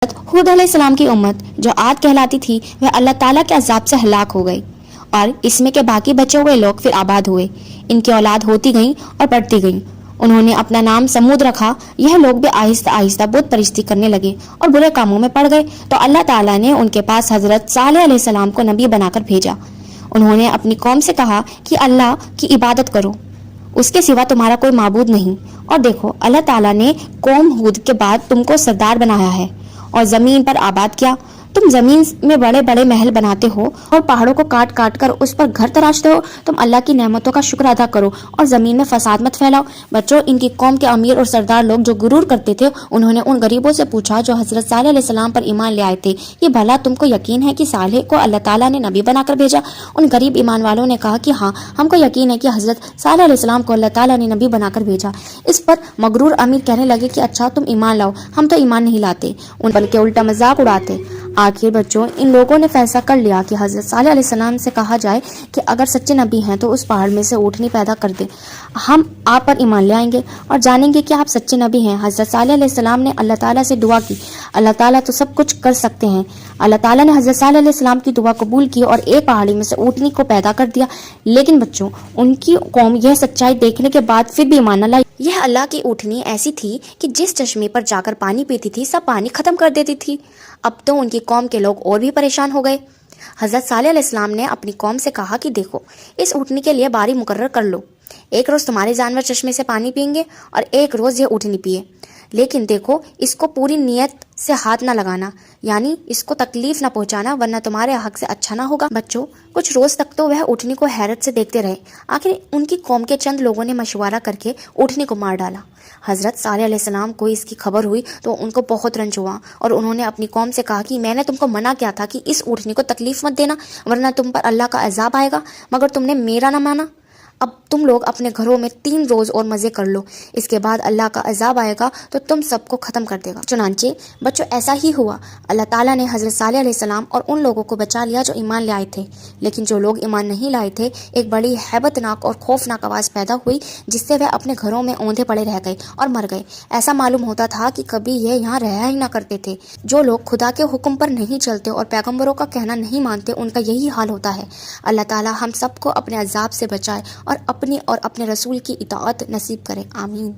हूद अलैहिस्सलाम की उम्मत जो आद कहलाती थी वह अल्लाह ताला के अजाब से हलाक हो गई और इसमें के बाकी बचे हुए लोग फिर आबाद हुए। इनकी औलाद होती गई और बढ़ती गई। उन्होंने अपना नाम समूद रखा। यह लोग भी आहिस्ता आहिस्ता बुत परस्ती करने लगे और बुरे कामों में पड़ गए तो अल्लाह ताला ने उनके पास हजरत सालेह अलैहिस्सलाम को नबी बनाकर भेजा। उन्होंने अपनी कौम से कहा कि अल्लाह की इबादत करो, उसके सिवा तुम्हारा कोई माबूद नहीं। और देखो अल्लाह ताला ने कौम हूद के बाद तुमको सरदार बनाया है और जमीन पर आबाद किया। तुम जमीन में बड़े बड़े महल बनाते हो और पहाड़ों को काट काट कर उस पर घर तराशते हो। तुम अल्लाह की नेमतों का शुक्र अदा करो और जमीन में फसाद मत फैलाओ। बच्चों, इनकी कौम के अमीर और सरदार लोग जो गुरूर करते थे, उन्होंने उन गरीबों से पूछा जो हजरत सालेह अलैहिस्सलाम पर ईमान ले आए थे, ये भला तुमको यकीन है कि सालेह को अल्लाह ताला ने नबी बनाकर भेजा? उन गरीब ईमान वालों ने कहा कि हाँ, हमको यकीन है कि हजरत सालेह अलैहिस्सलाम को अल्लाह ताला ने नबी बनाकर भेजा। इस पर मगरूर अमीर कहने लगे कि अच्छा, तुम ईमान लाओ, हम तो ईमान नहीं लाते। उन बल्कि उल्टा मजाक उड़ाते। आखिर बच्चों, इन लोगों ने फैसला कर लिया कि हजरत सालेह अलैहिस्सलाम से कहा जाए कि अगर सच्चे नबी हैं तो उस पहाड़ में से ऊँटनी पैदा कर दे, हम आप पर ईमान ले आएंगे और जानेंगे कि आप सच्चे नबी हैं। हजरत सालेह अलैहिस्सलाम ने अल्लाह ताला से दुआ की। अल्लाह ताला तो सब कुछ कर सकते हैं। अल्लाह ताला ने हजरत सालेह अलैहिस्सलाम की दुआ कबूल की और एक पहाड़ी में से ऊँटनी को पैदा कर दिया। लेकिन बच्चों, उनकी कौम यह सच्चाई देखने के बाद फिर भी ईमान न लाई। यह अल्लाह की ऊँटनी ऐसी थी कि जिस चश्मे पर जाकर पानी पीती थी, सब पानी खत्म कर देती थी। अब तो उनकी कौम के लोग और भी परेशान हो गए। हजरत सालेह अलैहिस्सलाम ने अपनी कौम से कहा कि देखो, इस ऊँटनी के लिए बारी मुकर्रर कर लो। एक रोज तुम्हारे जानवर चश्मे से पानी पियेंगे और एक रोज ये ऊँटनी पिए। लेकिन देखो, इसको पूरी नियत से हाथ ना लगाना, यानी इसको तकलीफ ना पहुंचाना, वरना तुम्हारे हक से अच्छा ना होगा। बच्चों, कुछ रोज तक तो वह ऊँटनी को हैरत से देखते रहे। आखिर उनकी कौम के चंद लोगों ने मशवरा करके ऊँटनी को मार डाला। हजरत सालेह अलैहिस्सलाम को इसकी खबर हुई तो उनको बहुत रंज हुआ और उन्होंने अपनी कौम से कहा कि मैंने तुमको मना किया था कि इस ऊँटनी को तकलीफ मत देना, वरना तुम पर अल्लाह का अजाब आएगा, मगर तुमने मेरा ना माना। अब तुम लोग अपने घरों में 3 रोज और मजे कर लो, इसके बाद अल्लाह का अजाब आएगा तो तुम सबको खत्म कर देगा। चुनांचे बच्चों, ऐसा ही हुआ। अल्लाह ताला ने हजरत सालेह अलैहिस्सलाम और उन लोगों को बचा लिया जो ईमान ले आए थे। लेकिन जो लोग ईमान नहीं लाए थे, एक बड़ी हैबतनाक और खौफनाक आवाज़ पैदा हुई जिससे वह अपने घरों में औंधे पड़े रह गए और मर गए। ऐसा मालूम होता था कि कभी ये यहाँ रहा ही ना करते थे। जो लोग खुदा के हुक्म पर नहीं चलते और पैगम्बरों का कहना नहीं मानते, उनका यही हाल होता है। अल्लाह ताला हम सबको अपने अजाब से बचाए और अपनी और अपने रसूल की इताअत नसीब करे। आमीन।